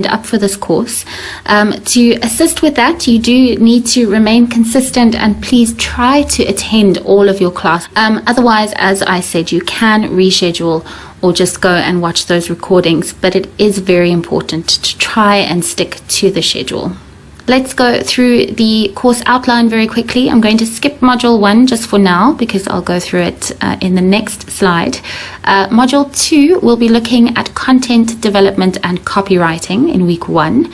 up for this course. To assist with that, you do need to remain consistent and please try to attend all of your class. Otherwise, as I said, you can reschedule or just go and watch those recordings, but it is very important to try and stick to the schedule. Let's go through the course outline very quickly. I'm going to skip Module 1 just for now because I'll go through it in the next slide. Module 2 will be looking at content development and copywriting in week 1.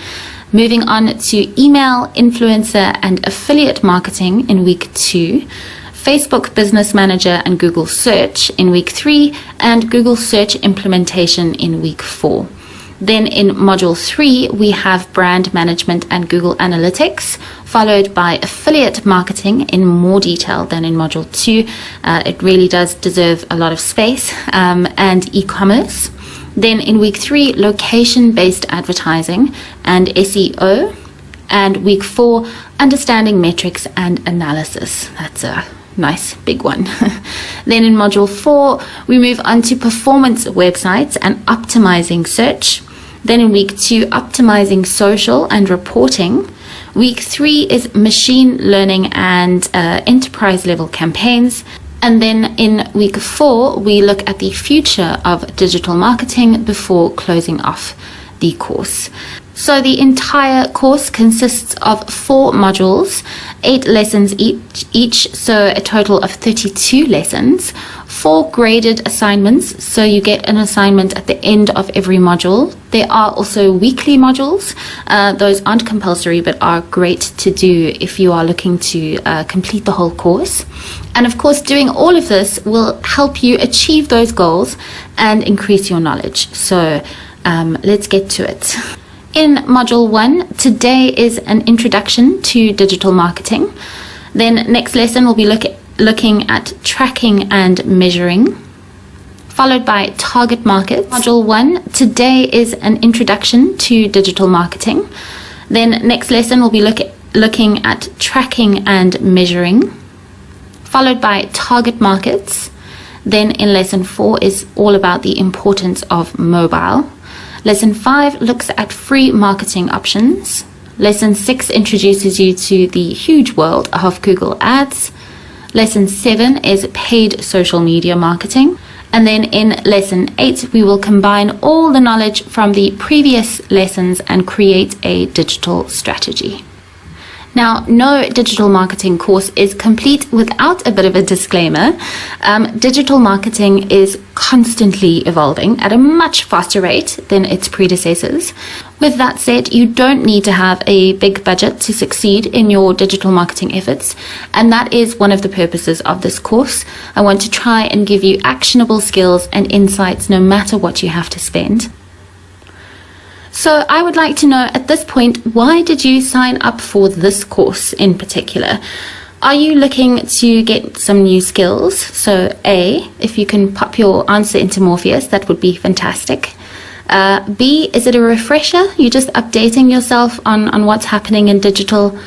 Moving on to email, influencer, and affiliate marketing in week 2. Facebook Business Manager and Google Search in week 3, and Google Search implementation in week 4. Then in Module 3, we have brand management and Google Analytics, followed by affiliate marketing in more detail than in Module 2. It really does deserve a lot of space, and e-commerce. Then in week 3, location-based advertising and SEO. And week 4, understanding metrics and analysis. That's a nice big one. Then in Module 4, we move on to performance websites and optimizing search. Then in week 2, optimizing social and reporting. Week 3 is machine learning and enterprise level campaigns. And then in week 4, we look at the future of digital marketing before closing off the course. So the entire course consists of 4 modules, 8 lessons each, so a total of 32 lessons, 4 graded assignments, so you get an assignment at the end of every module. There are also weekly modules. Those aren't compulsory but are great to do if you are looking to complete the whole course. And of course, doing all of this will help you achieve those goals and increase your knowledge. So let's get to it. In Module 1, today is an introduction to digital marketing. Then next lesson we'll be looking at tracking and measuring, followed by target markets. Module 1, today is an introduction to digital marketing. Then next lesson we'll be looking at tracking and measuring, followed by target markets. Then in lesson 4 is all about the importance of mobile. Lesson 5 looks at free marketing options. Lesson 6 introduces you to the huge world of Google Ads. Lesson 7 is paid social media marketing. And then in Lesson 8, we will combine all the knowledge from the previous lessons and create a digital strategy. Now, no digital marketing course is complete without a bit of a disclaimer. Digital marketing is constantly evolving at a much faster rate than its predecessors. With that said, you don't need to have a big budget to succeed in your digital marketing efforts, and that is one of the purposes of this course. I want to try and give you actionable skills and insights no matter what you have to spend. So I would like to know at this point, why did you sign up for this course in particular? Are you looking to get some new skills? So A, if you can pop your answer into Morpheus, that would be fantastic. B, is it a refresher? You're just updating yourself on what's happening in digital.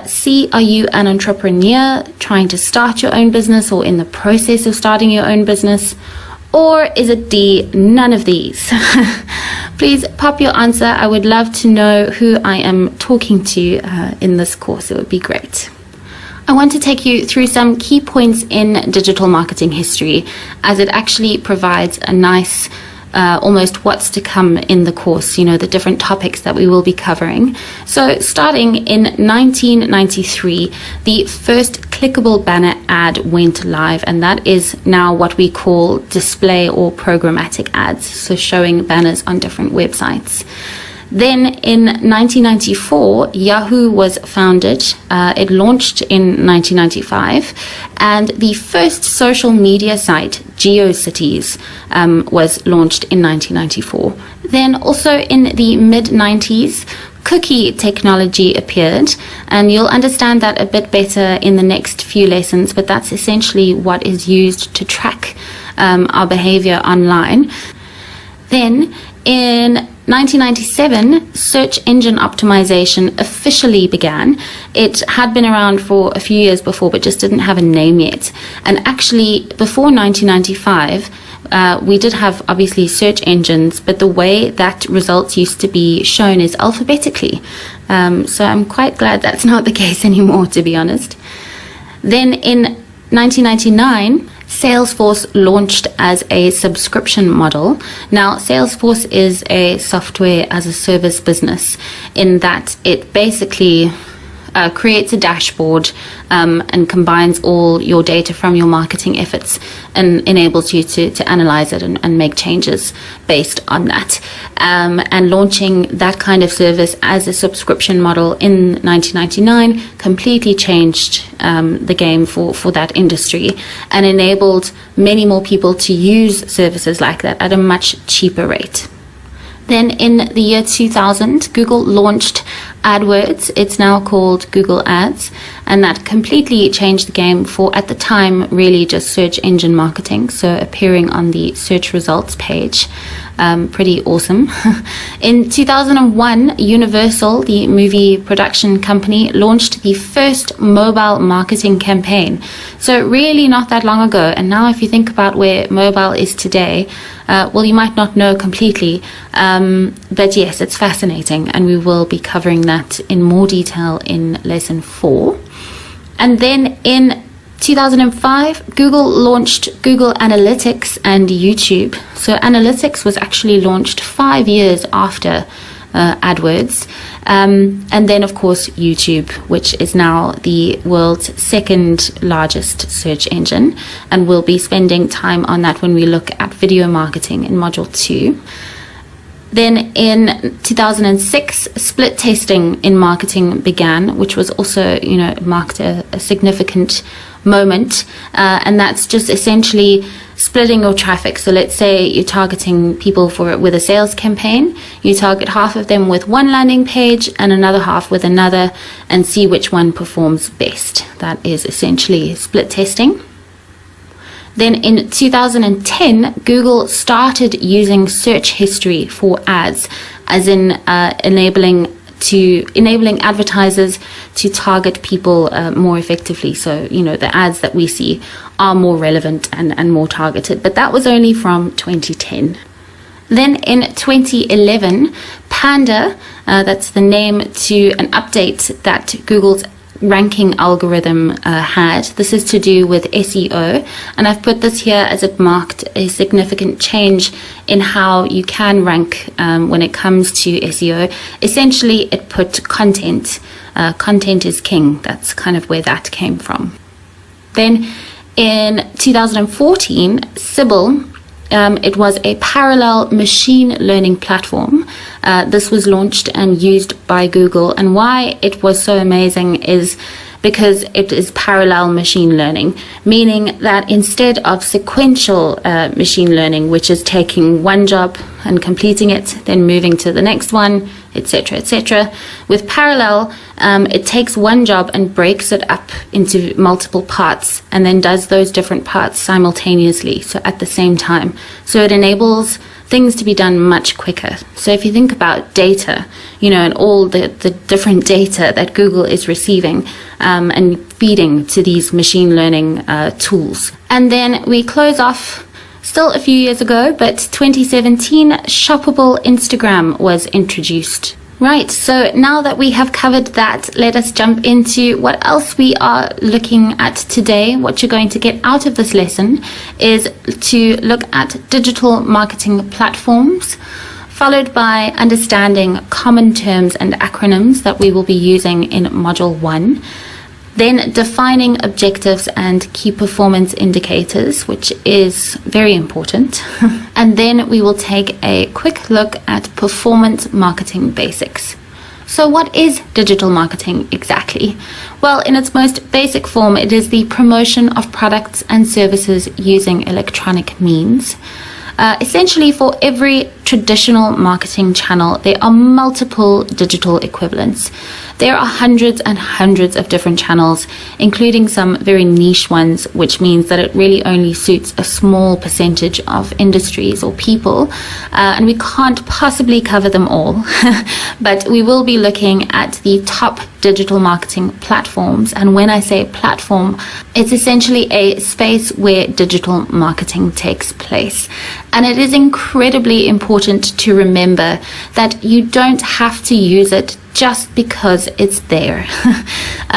C, are you an entrepreneur trying to start your own business or in the process of starting your own business? Or is it D, none of these? Please pop your answer. I would love to know who I am talking to in this course. It would be great. I want to take you through some key points in digital marketing history, as it actually provides a nice almost what's to come in the course, the different topics that we will be covering. So starting in 1993, the first clickable banner ad went live, and that is now what we call display or programmatic ads, so showing banners on different websites. Then in 1994, Yahoo was founded. It launched in 1995, and the first social media site, GeoCities, was launched in 1994. Then also in the mid-90s, cookie technology appeared, and you'll understand that a bit better in the next few lessons, but that's essentially what is used to track our behavior online. Then in 1997, search engine optimization officially began. It had been around for a few years before, but just didn't have a name yet. And actually, before 1995, we did have obviously search engines, but the way that results used to be shown is alphabetically. So I'm quite glad that's not the case anymore, to be honest. Then in 1999, Salesforce launched as a subscription model. Now, Salesforce is a software as a service business in that it basically creates a dashboard and combines all your data from your marketing efforts and enables you to analyze it and make changes based on that. And launching that kind of service as a subscription model in 1999 completely changed the game for that industry and enabled many more people to use services like that at a much cheaper rate. Then in the year 2000, Google launched AdWords. It's now called Google Ads, and that completely changed the game for, at the time, really just search engine marketing, so appearing on the search results page. Pretty awesome. In 2001, Universal, the movie production company, launched the first mobile marketing campaign. So really not that long ago. And now if you think about where mobile is today, well, you might not know completely, but yes, it's fascinating, and we will be covering that in more detail in lesson 4. And then in 2005, Google launched Google Analytics and YouTube. So Analytics was actually launched 5 years after AdWords. And then, of course, YouTube, which is now the world's second largest search engine. And we'll be spending time on that when we look at video marketing in Module 2. Then in 2006, split testing in marketing began, which was also, marked a significant moment. And that's just essentially splitting your traffic. So let's say you're targeting people with a sales campaign. You target half of them with one landing page and another half with another and see which one performs best. That is essentially split testing. Then in 2010, Google started using search history for ads, as in enabling advertisers to target people more effectively. So, the ads that we see are more relevant and more targeted. But that was only from 2010. Then in 2011, Panda, that's the name to an update that Google's ranking algorithm had. This is to do with SEO, and I've put this here as it marked a significant change in how you can rank when it comes to SEO. Essentially, it put content. Content is king. That's kind of where that came from. Then in 2014, Sybil, it was a parallel machine learning platform. This was launched and used by Google. And why it was so amazing is because it is parallel machine learning, meaning that instead of sequential machine learning, which is taking one job and completing it, then moving to the next one, etc., etc., with parallel, it takes one job and breaks it up into multiple parts and then does those different parts simultaneously, so at the same time. So it enables things to be done much quicker. So if you think about data, and all the different data that Google is receiving and feeding to these machine learning tools. And then we close off still a few years ago, but 2017, shoppable Instagram was introduced. Right, so now that we have covered that, let us jump into what else we are looking at today. What you're going to get out of this lesson is to look at digital marketing platforms, followed by understanding common terms and acronyms that we will be using in Module 1. Then defining objectives and key performance indicators, which is very important. And then we will take a quick look at performance marketing basics. So what is digital marketing exactly? Well, in its most basic form, it is the promotion of products and services using electronic means. Essentially, for every traditional marketing channel, there are multiple digital equivalents. There are hundreds and hundreds of different channels, including some very niche ones, which means that it really only suits a small percentage of industries or people, and we can't possibly cover them all. But we will be looking at the top digital marketing platforms, and when I say platform, it's essentially a space where digital marketing takes place. And it is incredibly important to remember that you don't have to use it just because it's there.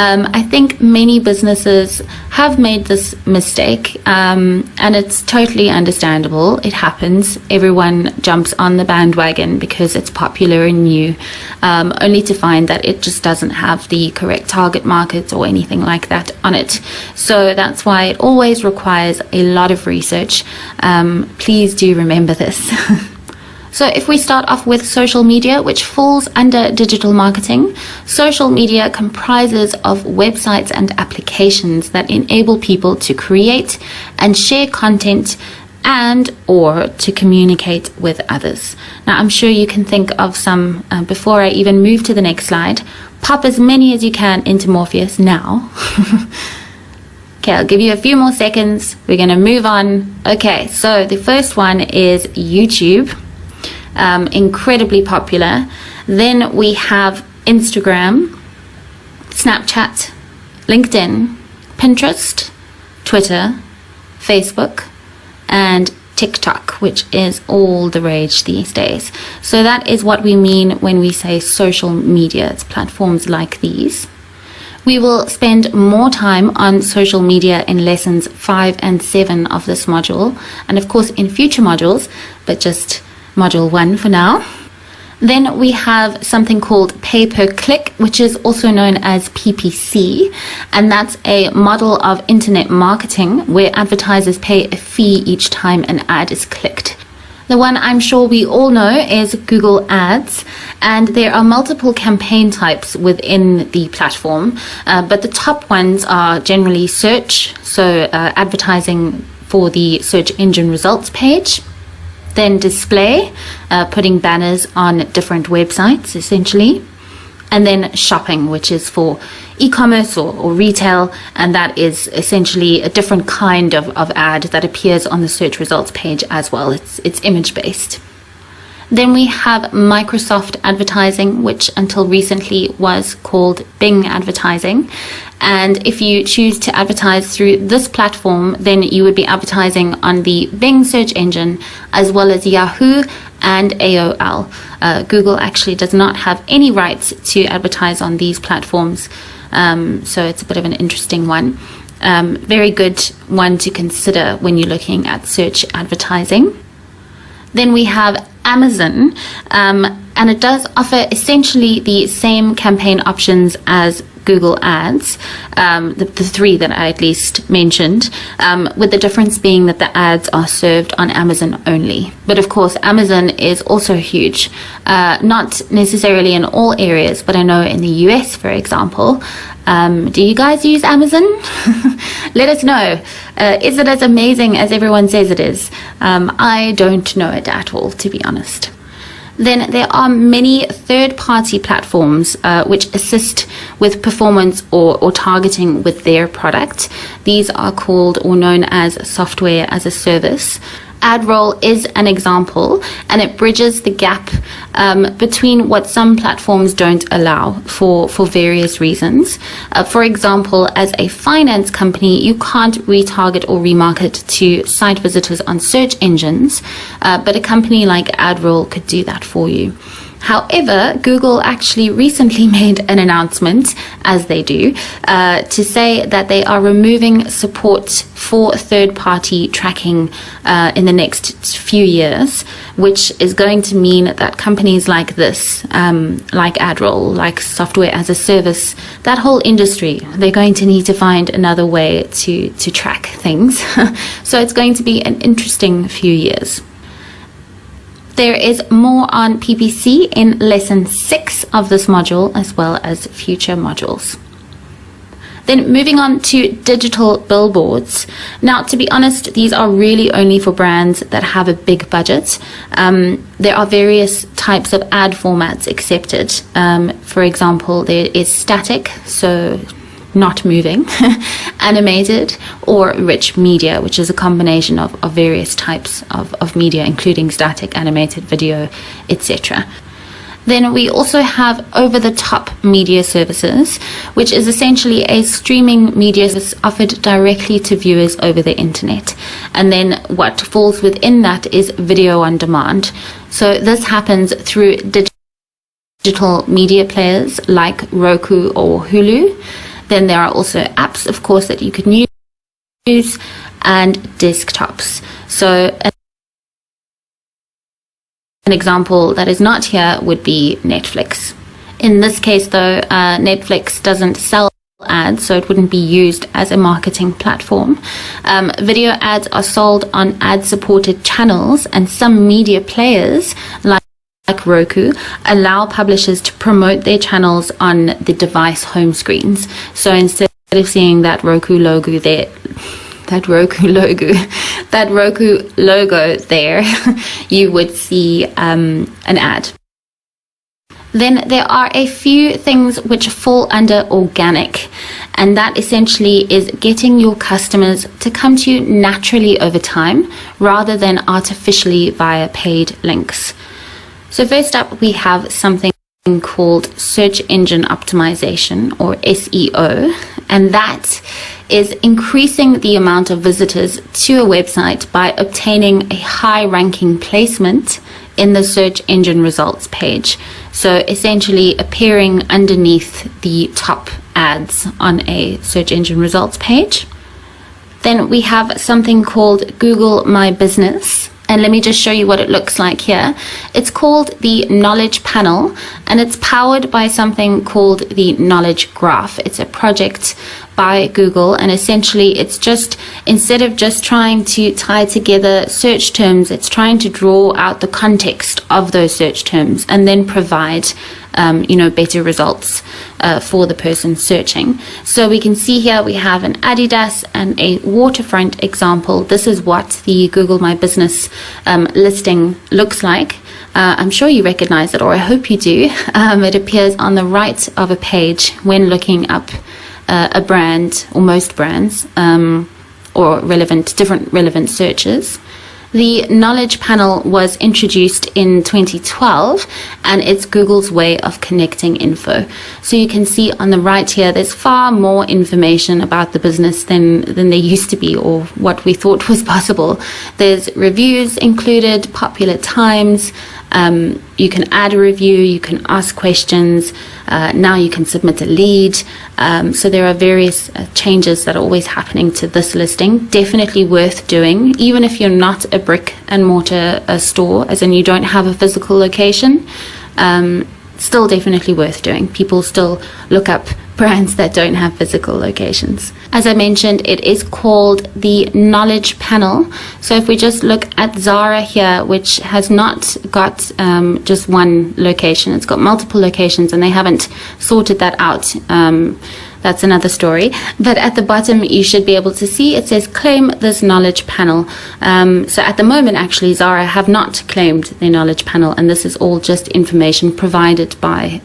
I think many businesses have made this mistake, and it's totally understandable. It happens. Everyone jumps on the bandwagon because it's popular and new, only to find that it just doesn't have the correct target market or anything like that on it. So that's why it always requires a lot of research. Please do remember this. So if we start off with social media, which falls under digital marketing, social media comprises of websites and applications that enable people to create and share content and or to communicate with others. Now, I'm sure you can think of some, before I even move to the next slide. Pop as many as you can into Morpheus now. Okay, I'll give you a few more seconds. We're going to move on. Okay, so the first one is YouTube. Incredibly popular. Then we have Instagram, Snapchat, LinkedIn, Pinterest, Twitter, Facebook, and TikTok, which is all the rage these days. So that is what we mean when we say social media. It's platforms like these. We will spend more time on social media in lessons 5 and 7 of this module, and of course in future modules, but just module 1 for now. Then we have something called pay-per-click, which is also known as PPC, and that's a model of internet marketing where advertisers pay a fee each time an ad is clicked. The one I'm sure we all know is Google Ads, and there are multiple campaign types within the platform, but the top ones are generally search, so advertising for the search engine results page. Then display, putting banners on different websites essentially, and then shopping, which is for e-commerce or retail, and that is essentially a different kind of ad that appears on the search results page as well. It's image based. Then we have Microsoft advertising, which until recently was called Bing advertising. And if you choose to advertise through this platform, then you would be advertising on the Bing search engine as well as Yahoo and AOL. Google actually does not have any rights to advertise on these platforms, so it's a bit of an interesting one. Very good one to consider when you're looking at search advertising. Then we have Amazon, and it does offer essentially the same campaign options as Google Ads, the three that I at least mentioned, with the difference being that the ads are served on Amazon only. But of course, Amazon is also huge, not necessarily in all areas, but I know in the US, for example. Do you guys use Amazon? Let us know. Is it as amazing as everyone says it is? I don't know it at all, to be honest. Then there are many third-party platforms which assist with performance or targeting with their product. These are called or known as software as a service. AdRoll is an example, and it bridges the gap between what some platforms don't allow for various reasons. For example, as a finance company, you can't retarget or remarket to site visitors on search engines, but a company like AdRoll could do that for you. However, Google actually recently made an announcement, as they do, to say that they are removing support for third-party tracking in the next few years, which is going to mean that companies like this, like AdRoll, like software as a service, that whole industry, they're going to need to find another way to track things. So it's going to be an interesting few years. There is more on PPC in lesson 6 of this module, as well as future modules. Then moving on to digital billboards. Now, to be honest, these are really only for brands that have a big budget. There are various types of ad formats accepted. For example, there is static, so not moving, animated, or rich media, which is a combination of various types of media, including static, animated, video, etc. Then we also have over-the-top media services, which is essentially a streaming media service offered directly to viewers over the internet. And then what falls within that is video on demand. So this happens through digital media players like Roku or Hulu. Then there are also apps, of course, that you can use, and desktops. So an example that is not here would be Netflix. In this case, though, Netflix doesn't sell ads, so it wouldn't be used as a marketing platform. Video ads are sold on ad-supported channels, and some media players, like Roku, allow publishers to promote their channels on the device home screens. So instead of seeing that Roku logo there, that Roku logo there, you would see an ad. Then there are a few things which fall under organic, and that essentially is getting your customers to come to you naturally over time rather than artificially via paid links. So first up, we have something called search engine optimization, or SEO, and that is increasing the amount of visitors to a website by obtaining a high ranking placement in the search engine results page. So essentially appearing underneath the top ads on a search engine results page. Then we have something called Google My Business. And let me just show you what it looks like here. It's called the Knowledge Panel, and it's powered by something called the Knowledge Graph. It's a project by Google, and essentially it's just, instead of just trying to tie together search terms, it's trying to draw out the context of those search terms and then provide better results for the person searching. So we can see here we have an Adidas and a waterfront example. This is what the Google My Business listing looks like. I'm sure you recognize it, or I hope you do. It appears on the right of a page when looking up a brand, or most brands, or different relevant searches. The Knowledge Panel was introduced in 2012, and it's Google's way of connecting info. So you can see on the right here, there's far more information about the business than there used to be, or what we thought was possible. There's reviews included, popular times, you can add a review, you can ask questions, now you can submit a lead. So there are various changes that are always happening to this listing. Definitely worth doing, even if you're not a brick and mortar store, as in you don't have a physical location. Still definitely worth doing. People still look up brands that don't have physical locations. As I mentioned, it is called the Knowledge Panel. So if we just look at Zara here, which has not got just one location, it's got multiple locations, and they haven't sorted that out. That's another story. But at the bottom, you should be able to see it says claim this knowledge panel. So at the moment, actually, Zara have not claimed their knowledge panel, and this is all just information provided by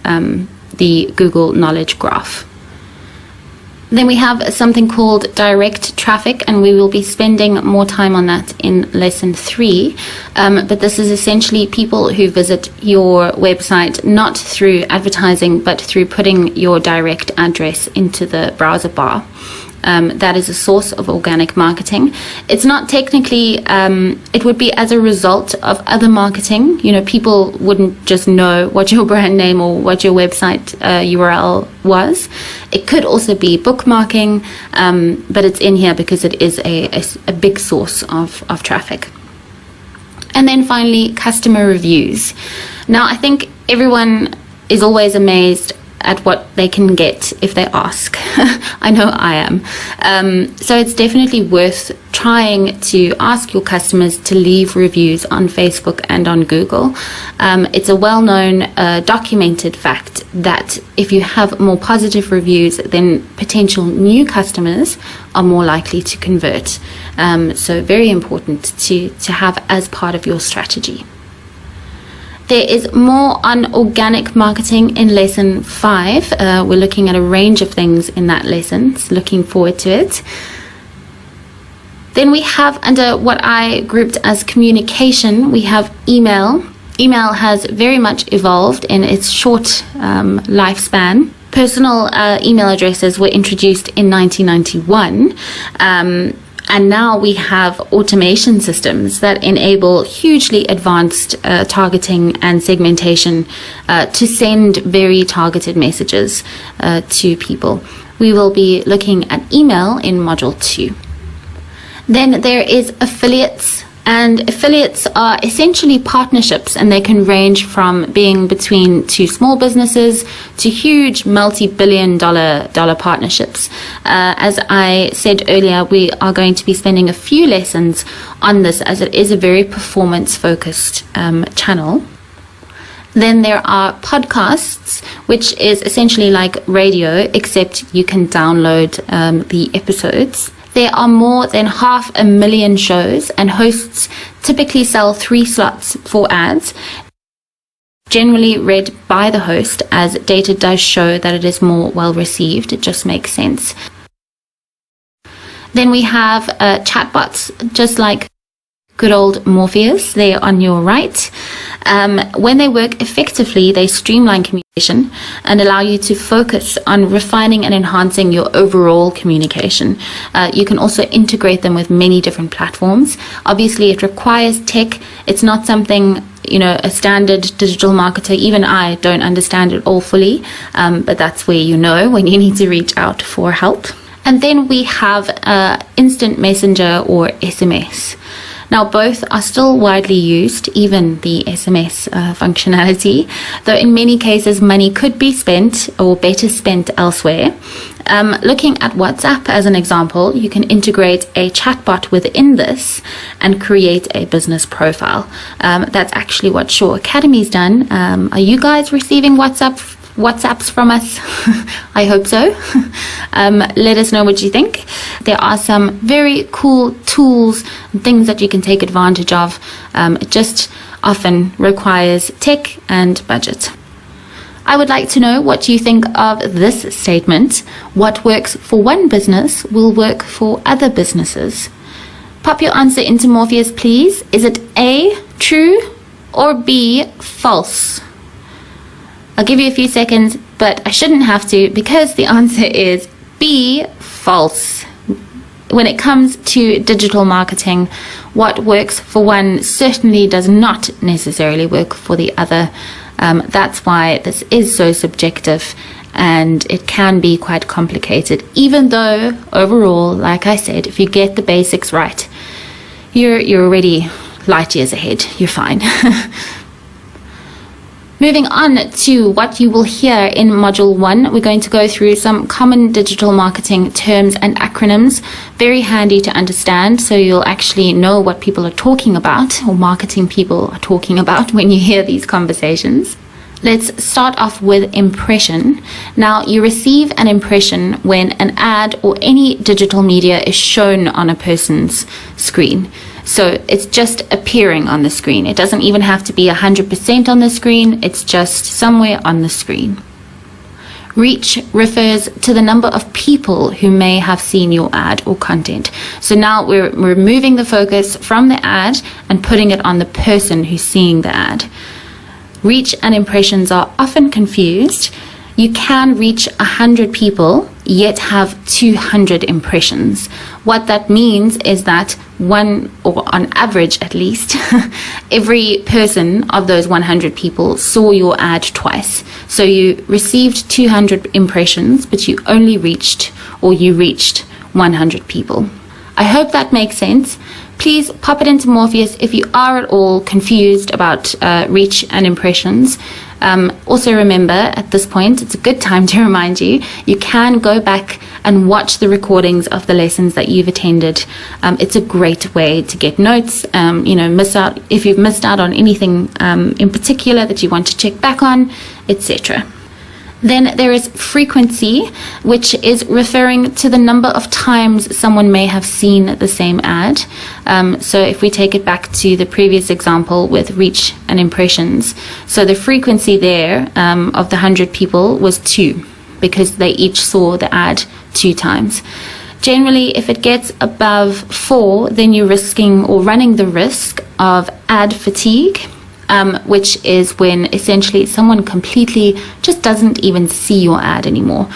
the Google Knowledge Graph. Then we have something called direct traffic, and we will be spending more time on that in lesson 3. But this is essentially people who visit your website not through advertising, but through putting your direct address into the browser bar. That is a source of organic marketing. It's not technically, it would be as a result of other marketing. People wouldn't just know what your brand name or what your website URL was. It could also be bookmarking, but it's in here because it is a big source of traffic. And then finally, customer reviews. Now, I think everyone is always amazed at what they can get if they ask. I know I am. So it's definitely worth trying to ask your customers to leave reviews on Facebook and on Google. It's a well-known, documented fact that if you have more positive reviews, then potential new customers are more likely to convert. So very important to have as part of your strategy. There is more on organic marketing in lesson 5. We're looking at a range of things in that lesson. So looking forward to it. Then we have, under what I grouped as communication, we have email. Email has very much evolved in its short lifespan. Personal email addresses were introduced in 1991. And now we have automation systems that enable hugely advanced targeting and segmentation to send very targeted messages to people. We will be looking at email in Module 2. Then there is affiliates. And affiliates are essentially partnerships, and they can range from being between two small businesses to huge multi-billion dollar partnerships. As I said earlier, we are going to be spending a few lessons on this, as it is a very performance-focused channel. Then there are podcasts, which is essentially like radio, except you can download the episodes. There are more than 500,000 shows, and hosts typically sell 3 slots for ads, generally read by the host, as data does show that it is more well received. It just makes sense. Then we have chatbots, just like good old Morpheus there on your right. When they work effectively, they streamline communication and allow you to focus on refining and enhancing your overall communication. You can also integrate them with many different platforms. Obviously, it requires tech. It's not something, a standard digital marketer, even I don't understand it all fully, but that's where you know when you need to reach out for help. And then we have instant messenger, or SMS. Now, both are still widely used, even the SMS functionality, though in many cases money could be spent or better spent elsewhere. Looking at WhatsApp as an example, you can integrate a chatbot within this and create a business profile. That's actually what Shaw Academy's done. Are you guys receiving WhatsApps from us? I hope so. Let us know what you think. There are some very cool tools and things that you can take advantage of. It just often requires tech and budget. I would like to know what you think of this statement. What works for one business will work for other businesses. Pop your answer into Morpheus, please. Is it A, true, or B, false? I'll give you a few seconds, but I shouldn't have to, because the answer is B, false. When it comes to digital marketing, what works for one certainly does not necessarily work for the other. That's why this is so subjective, and it can be quite complicated, even though overall, like I said, if you get the basics right, you're already light years ahead. You're fine. Moving on to what you will hear in Module 1, we're going to go through some common digital marketing terms and acronyms. Very handy to understand, so you'll actually know what people are talking about, or marketing people are talking about, when you hear these conversations. Let's start off with impression. Now, you receive an impression when an ad or any digital media is shown on a person's screen. So it's just appearing on the screen. It doesn't even have to be 100% on the screen. It's just somewhere on the screen. Reach refers to the number of people who may have seen your ad or content. So now we're removing the focus from the ad and putting it on the person who's seeing the ad. Reach and impressions are often confused. You can reach 100 people, yet have 200 impressions. What that means is that one, or on average at least, every person of those 100 people saw your ad twice. So you received 200 impressions, but you only reached 100 people. I hope that makes sense. Please pop it into Morpheus if you are at all confused about reach and impressions. Also remember, at this point, it's a good time to remind you, you can go back and watch the recordings of the lessons that you've attended. It's a great way to get notes, miss out if you've missed out on anything in particular that you want to check back on, etc. Then there is frequency, which is referring to the number of times someone may have seen the same ad. So if we take it back to the previous example with reach and impressions, so the frequency there of the 100 people was 2, because they each saw the ad 2 times. Generally, if it gets above 4, then you're risking or running the risk of ad fatigue, which is when essentially someone completely just doesn't even see your ad anymore,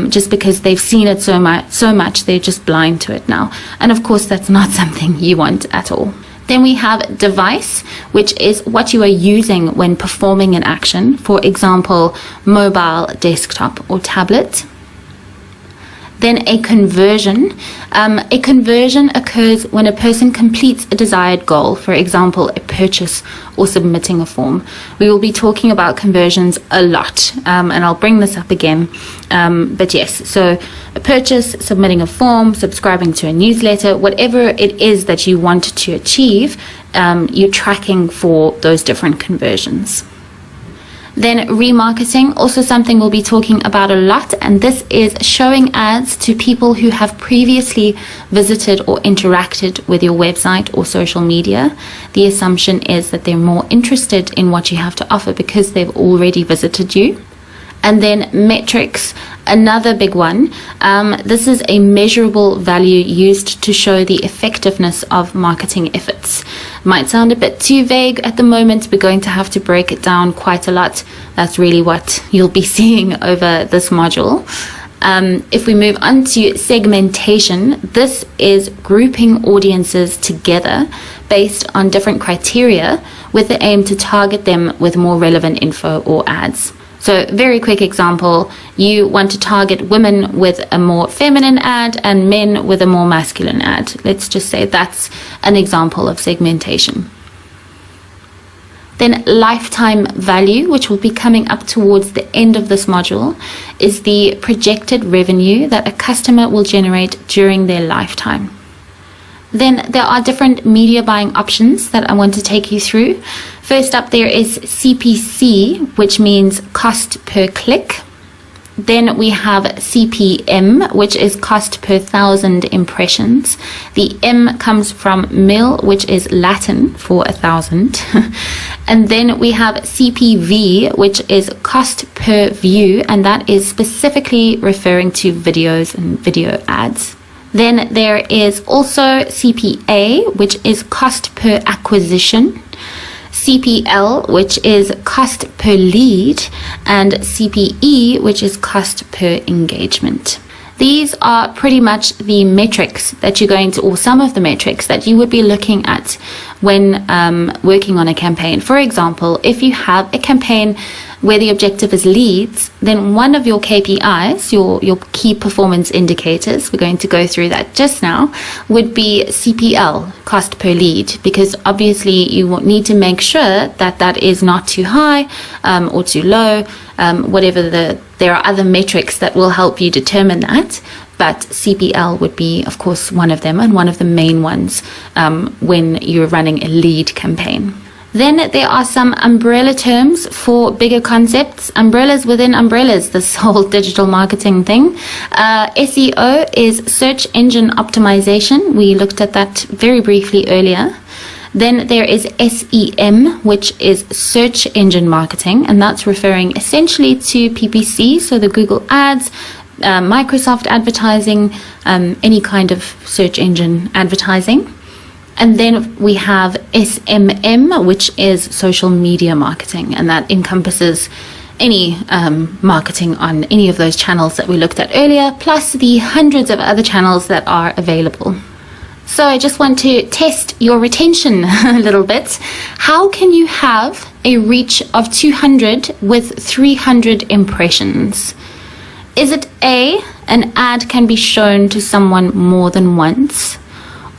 just because they've seen it so much they're just blind to it now. And of course, that's not something you want at all. Then we have device, which is what you are using when performing an action. For example, mobile, desktop, or tablet. Then a conversion. A conversion occurs when a person completes a desired goal, for example, a purchase or submitting a form. We will be talking about conversions a lot, and I'll bring this up again. But yes, so a purchase, submitting a form, subscribing to a newsletter, whatever it is that you want to achieve, you're tracking for those different conversions. Then remarketing, also something we'll be talking about a lot, and this is showing ads to people who have previously visited or interacted with your website or social media. The assumption is that they're more interested in what you have to offer because they've already visited you. And then metrics, another big one. This is a measurable value used to show the effectiveness of marketing efforts. Might sound a bit too vague at the moment. We're going to have to break it down quite a lot. That's really what you'll be seeing over this module. If we move on to segmentation, this is grouping audiences together based on different criteria with the aim to target them with more relevant info or ads. So very quick example, you want to target women with a more feminine ad and men with a more masculine ad. Let's just say that's an example of segmentation. Then lifetime value, which will be coming up towards the end of this module, is the projected revenue that a customer will generate during their lifetime. Then there are different media buying options that I want to take you through. First up, there is CPC, which means cost per click. Then we have CPM, which is cost per 1,000 impressions. The M comes from mil, which is Latin for 1,000. And then we have CPV, which is cost per view, and that is specifically referring to videos and video ads. Then there is also CPA, which is cost per acquisition, CPL, which is cost per lead, and CPE, which is cost per engagement. These are pretty much the metrics that you're going to, or some of the metrics that you would be looking at when working on a campaign. For example, if you have a campaign where the objective is leads, then one of your KPIs, your key performance indicators, we're going to go through that just now, would be CPL, cost per lead, because obviously you need to make sure that that is not too high or too low, there are other metrics that will help you determine that, but CPL would be, of course, one of them, and one of the main ones when you're running a lead campaign. Then there are some umbrella terms for bigger concepts, umbrellas within umbrellas, this whole digital marketing thing. SEO is search engine optimization. We looked at that very briefly earlier. Then there is SEM, which is search engine marketing, and that's referring essentially to PPC, so the Google ads, Microsoft advertising, any kind of search engine advertising. And then we have SMM, which is social media marketing, and that encompasses any marketing on any of those channels that we looked at earlier, plus the hundreds of other channels that are available. So I just want to test your retention a little bit. How can you have a reach of 200 with 300 impressions? Is it A, an ad can be shown to someone more than once,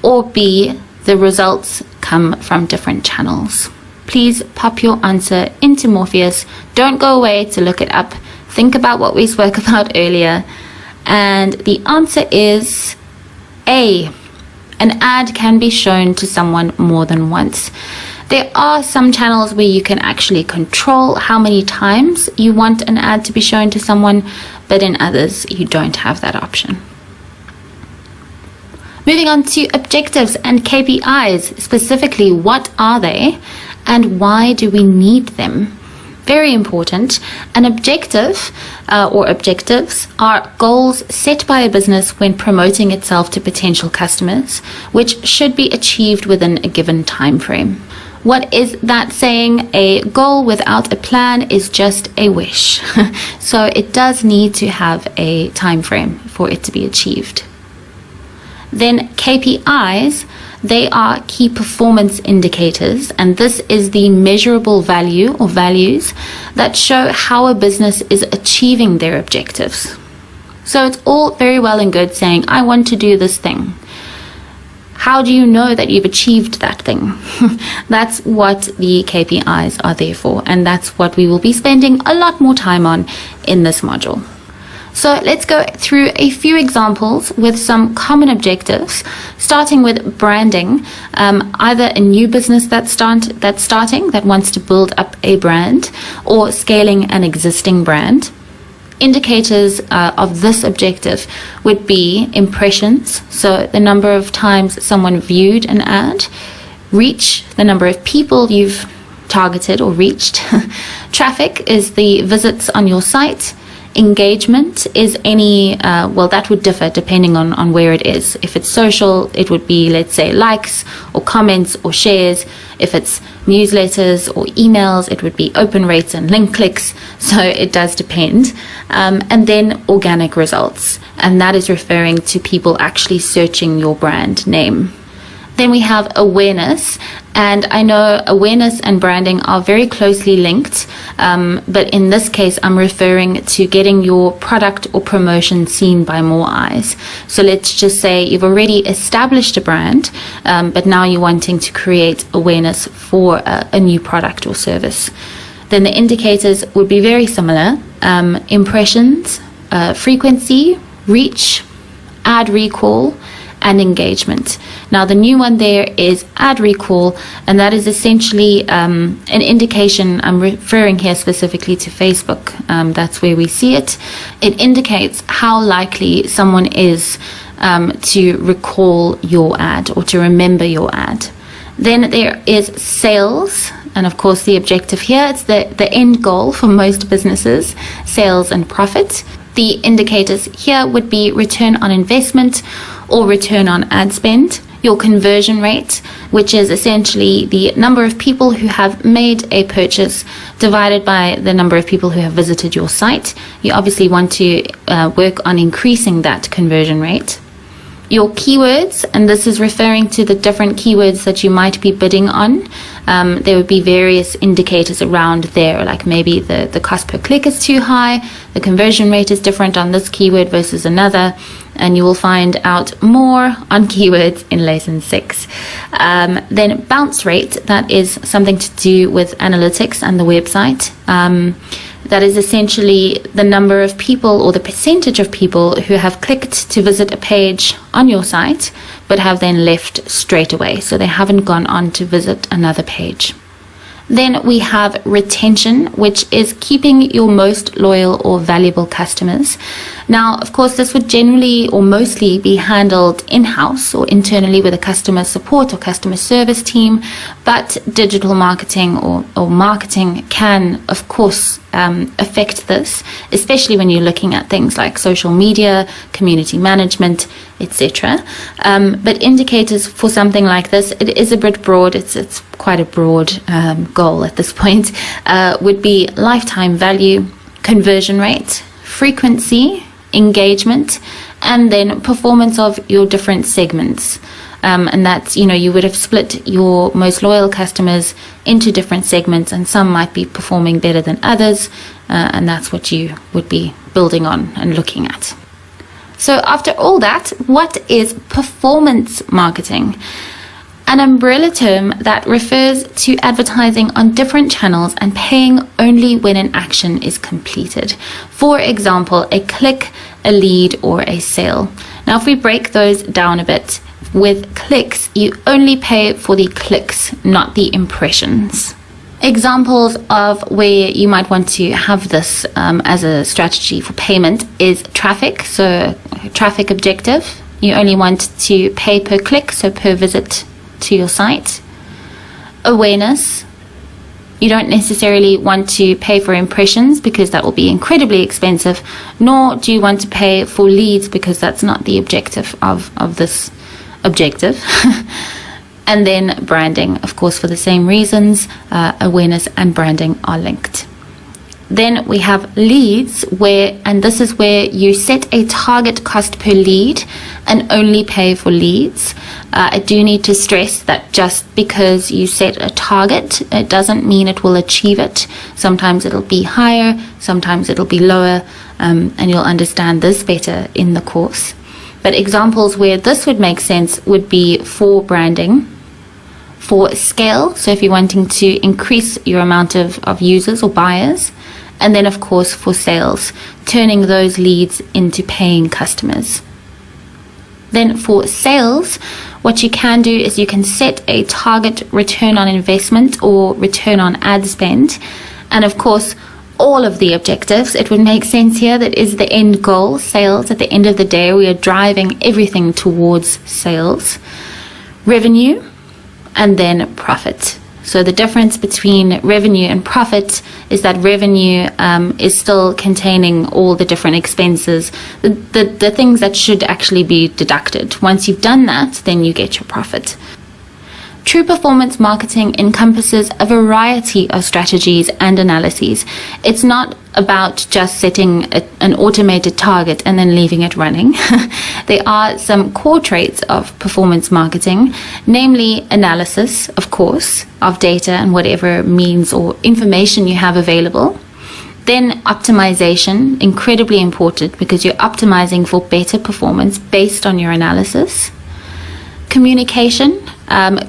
or B, the results come from different channels? please pop your answer into Morpheus. Don't go away to look it up. Think about what we spoke about earlier. And the answer is A. An ad can be shown to someone more than once. There are some channels where you can actually control how many times you want an ad to be shown to someone, but in others, you don't have that option. Moving on to objectives and KPIs. Specifically, what are they and why do we need them? Very important. An objective or objectives are goals set by a business when promoting itself to potential customers, which should be achieved within a given time frame. What is that saying? A goal without a plan is just a wish. So it does need to have a time frame for it to be achieved. Then KPIs, they are key performance indicators, and this is the measurable value or values that show how a business is achieving their objectives. So it's all very well and good saying, I want to do this thing. How do you know that you've achieved that thing? That's what the KPIs are there for, and that's what we will be spending a lot more time on in this module. So let's go through a few examples with some common objectives, starting with branding. Either a new business that's starting, that wants to build up a brand, or scaling an existing brand. Indicators of this objective would be impressions, so the number of times someone viewed an ad, reach, the number of people you've targeted or reached. Traffic is the visits on your site. Engagement is any, that would differ depending on where it is. If it's social, it would be, let's say, likes or comments or shares. If it's newsletters or emails, it would be open rates and link clicks. So it does depend. And then organic results. And that is referring to people actually searching your brand name. Then we have awareness, and I know awareness and branding are very closely linked, but in this case I'm referring to getting your product or promotion seen by more eyes. So let's just say you've already established a brand, but now you're wanting to create awareness for a new product or service. Then the indicators would be very similar. Impressions, frequency, reach, ad recall, and engagement. Now the new one there is ad recall, and that is essentially an indication. I'm referring here specifically to Facebook. That's where we see it. It indicates how likely someone is to recall your ad or to remember your ad. Then there is sales, and of course the objective here, it's the end goal for most businesses, sales and profit. The indicators here would be return on investment or return on ad spend. Your conversion rate, which is essentially the number of people who have made a purchase divided by the number of people who have visited your site. You obviously want to work on increasing that conversion rate. Your keywords, and this is referring to the different keywords that you might be bidding on. There would be various indicators around there, like maybe the cost per click is too high, the conversion rate is different on this keyword versus another, and you will find out more on keywords in lesson 6. Then bounce rate, that is something to do with analytics and the website. That is essentially the number of people or the percentage of people who have clicked to visit a page on your site but have then left straight away. So they haven't gone on to visit another page. Then we have retention, which is keeping your most loyal or valuable customers. Now, of course, this would generally or mostly be handled in-house or internally with a customer support or customer service team, but digital marketing or marketing can, of course, affect this, especially when you're looking at things like social media, community management, etc. But indicators for something like this, it is a bit broad. It's quite a broad goal at this point. Would be lifetime value, conversion rate, frequency, engagement, and then performance of your different segments. And that's, you would have split your most loyal customers into different segments, and some might be performing better than others, and that's what you would be building on and looking at. So after all that, what is performance marketing? an umbrella term that refers to advertising on different channels and paying only when an action is completed. For example, a click, a lead, or a sale. Now, if we break those down a bit, with clicks, you only pay for the clicks, not the impressions. Examples of where you might want to have this as a strategy for payment is traffic. So traffic objective, you only want to pay per click, so per visit to your site. Awareness, you don't necessarily want to pay for impressions because that will be incredibly expensive, nor do you want to pay for leads because that's not the objective of this objective. And then branding, of course, for the same reasons, awareness and branding are linked. Then we have leads, and this is where you set a target cost per lead and only pay for leads. I do need to stress that just because you set a target, it doesn't mean it will achieve it. Sometimes it'll be higher, sometimes it'll be lower, and you'll understand this better in the course. But examples where this would make sense would be for branding, for scale, so if you're wanting to increase your amount of users or buyers, and then of course for sales, turning those leads into paying customers. Then for sales, what you can do is you can set a target return on investment or return on ad spend, and of course all of the objectives. It would make sense here that is the end goal, sales. At the end of the day, we are driving everything towards sales, revenue, and then profit. So the difference between revenue and profit is that revenue is still containing all the different expenses, the things that should actually be deducted. Once you've done that, then you get your profit. True performance marketing encompasses a variety of strategies and analyses. It's not about just setting an automated target and then leaving it running. There are some core traits of performance marketing, namely analysis, of course, of data and whatever means or information you have available. Then optimization, incredibly important because you're optimizing for better performance based on your analysis. Communication.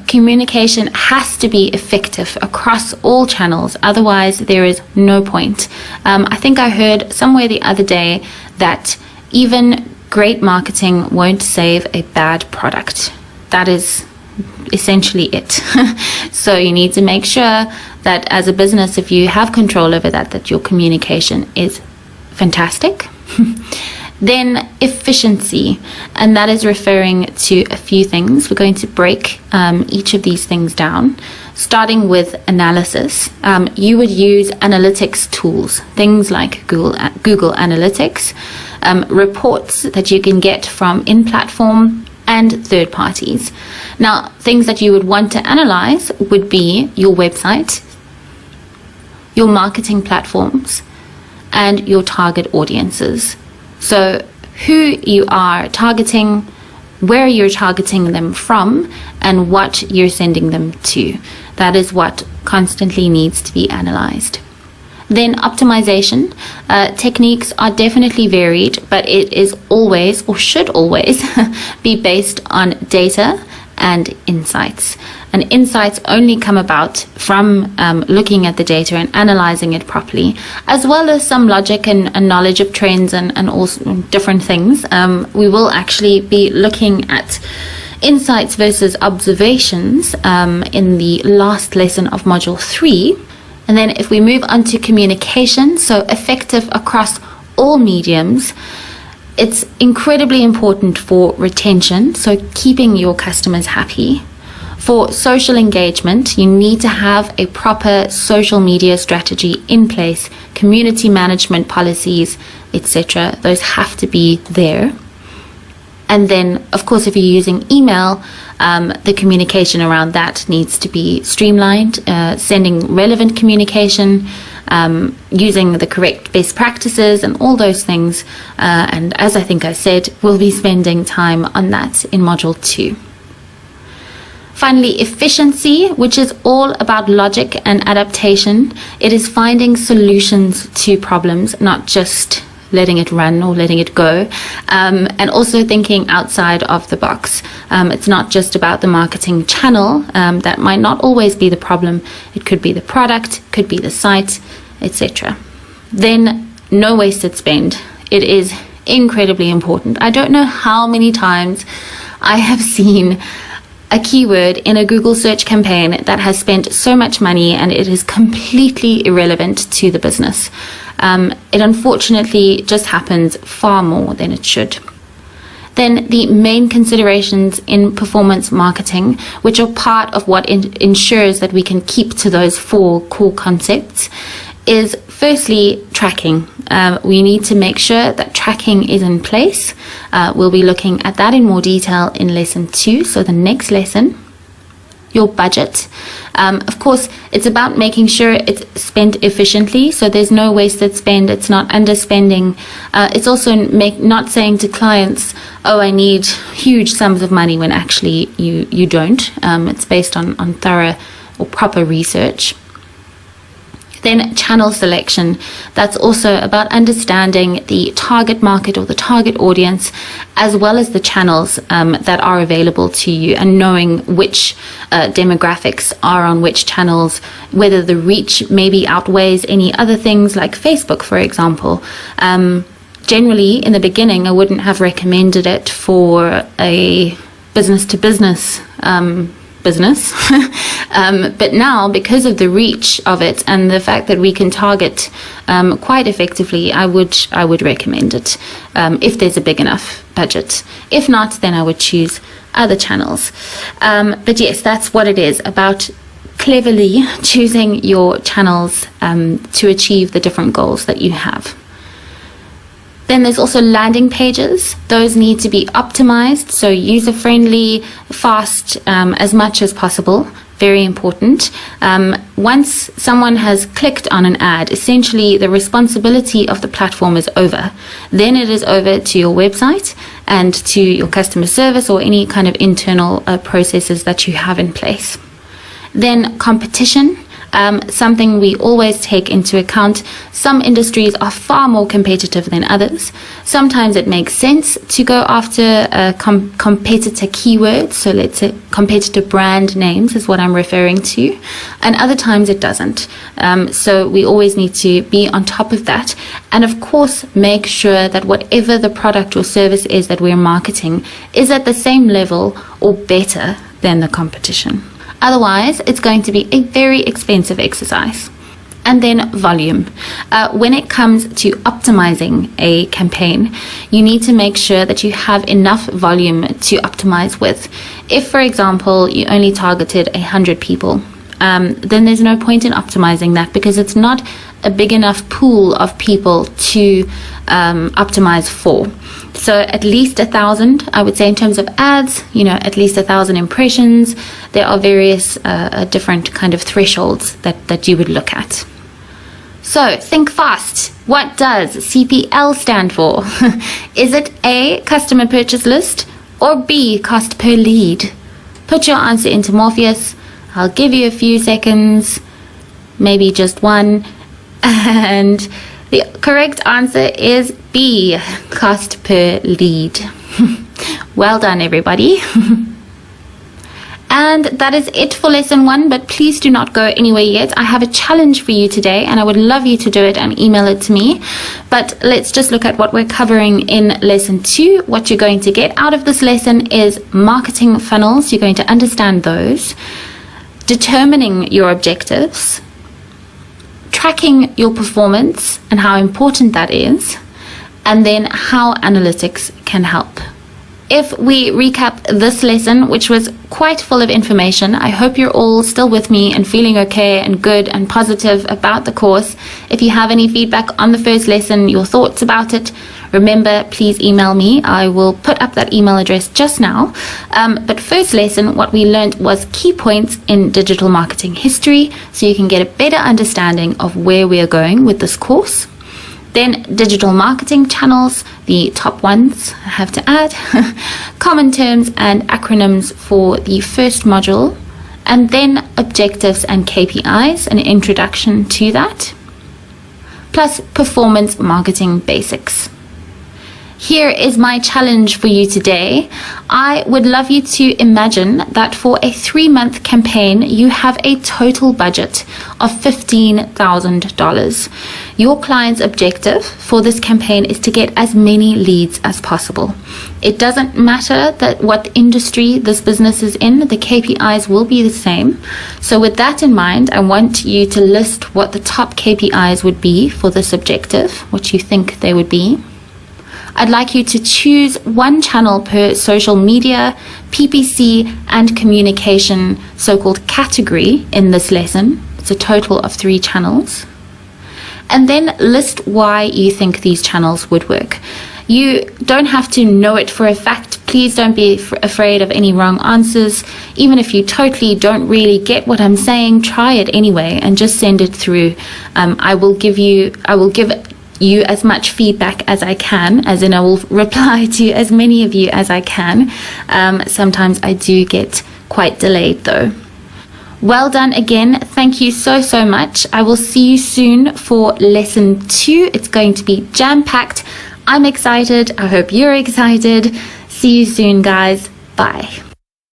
Communication has to be effective across all channels, otherwise there is no point. I think I heard somewhere the other day that even great marketing won't save a bad product. That is essentially it. So you need to make sure that as a business, if you have control over that your communication is fantastic. Then efficiency, and that is referring to a few things. We're going to break each of these things down, starting with analysis. You would use analytics tools, things like Google Analytics, reports that you can get from in-platform and third parties. Now, things that you would want to analyze would be your website, your marketing platforms, and your target audiences. So who you are targeting, where you're targeting them from, and what you're sending them to. That is what constantly needs to be analyzed. Then optimization. Techniques are definitely varied, but it is always, or should always, be based on data and insights. And insights only come about from looking at the data and analyzing it properly, as well as some logic and knowledge of trends and also different things. We will actually be looking at insights versus observations in the last lesson of Module 3. And then if we move on to communication, so effective across all mediums, it's incredibly important for retention, so keeping your customers happy. For social engagement, you need to have a proper social media strategy in place, community management policies, etc. Those have to be there. And then, of course, if you're using email, the communication around that needs to be streamlined, sending relevant communication, using the correct best practices and all those things. And as I think I said, we'll be spending time on that in Module 2. Finally, efficiency, which is all about logic and adaptation. It is finding solutions to problems, not just letting it run or letting it go, and also thinking outside of the box. It's not just about the marketing channel. That might not always be the problem. It could be the product, could be the site, etc. Then no wasted spend. It is incredibly important. I don't know how many times I have seen a keyword in a Google search campaign that has spent so much money and it is completely irrelevant to the business. It unfortunately just happens far more than it should. Then the main considerations in performance marketing, which are part of what ensures that we can keep to those 4 core concepts, is firstly tracking. We need to make sure that tracking is in place. We'll be looking at that in more detail in lesson 2, so the next lesson. Your budget. Of course, it's about making sure it's spent efficiently, so there's no wasted spend, it's not underspending. It's also not saying to clients, oh, I need huge sums of money, when actually you don't. It's based on thorough or proper research. Then channel selection. That's also about understanding the target market or the target audience, as well as the channels that are available to you, and knowing which demographics are on which channels, whether the reach maybe outweighs any other things like Facebook, for example. Generally, in the beginning, I wouldn't have recommended it for a business-to-business business. But now, because of the reach of it and the fact that we can target quite effectively, I would recommend it if there's a big enough budget. If not, then I would choose other channels. But yes, that's what it is about, cleverly choosing your channels to achieve the different goals that you have. Then there's also landing pages. Those need to be optimized, so user-friendly, fast, as much as possible. Very important. Once someone has clicked on an ad, essentially the responsibility of the platform is over. Then it is over to your website and to your customer service or any kind of internal processes that you have in place. Then competition. Something we always take into account. Some industries are far more competitive than others. Sometimes it makes sense to go after competitor keywords, so let's say competitor brand names is what I'm referring to, and other times it doesn't. So we always need to be on top of that, and of course make sure that whatever the product or service is that we're marketing is at the same level or better than the competition. Otherwise, it's going to be a very expensive exercise. And then volume. When it comes to optimizing a campaign, you need to make sure that you have enough volume to optimize with. If, for example, you only targeted 100 people, then there's no point in optimizing that, because it's not a big enough pool of people to optimize for. So at least 1,000, I would say, in terms of ads, at least 1,000 impressions. There are various different kind of thresholds that you would look at. So think fast. What does CPL stand for? Is it A, customer purchase list, or B, cost per lead? Put your answer into Morpheus. I'll give you a few seconds, maybe just one, and the correct answer is B, cost per lead. Well done, everybody. And that is it for lesson 1, but please do not go anywhere yet. I have a challenge for you today, and I would love you to do it and email it to me. But let's just look at what we're covering in lesson 2. What you're going to get out of this lesson is marketing funnels. You're going to understand those. Determining your objectives. Tracking your performance and how important that is. And then how analytics can help. If we recap this lesson, which was quite full of information, I hope you're all still with me and feeling okay and good and positive about the course. If you have any feedback on the first lesson, your thoughts about it, remember, please email me. I will put up that email address just now. But first lesson, what we learned was key points in digital marketing history, so you can get a better understanding of where we are going with this course. Then digital marketing channels, the top ones I have to add, common terms and acronyms for the first module, and then objectives and KPIs, an introduction to that. plus performance marketing basics. Here is my challenge for you today. I would love you to imagine that for a 3-month campaign, you have a total budget of $15,000. Your client's objective for this campaign is to get as many leads as possible. It doesn't matter that what industry this business is in, the KPIs will be the same. So with that in mind, I want you to list what the top KPIs would be for this objective, what you think they would be. I'd like you to choose one channel per social media, PPC, and communication, so-called category in this lesson. It's a total of 3 channels. And then list why you think these channels would work. You don't have to know it for a fact. Please don't be afraid of any wrong answers. Even if you totally don't really get what I'm saying, try it anyway and just send it through. I will give you as much feedback as I can, as in I will reply to as many of you as I can. Sometimes I do get quite delayed though. Well done again. Thank you so much. I will see you soon for lesson 2. It's going to be jam-packed. I'm excited. I hope you're excited. See you soon, guys. Bye.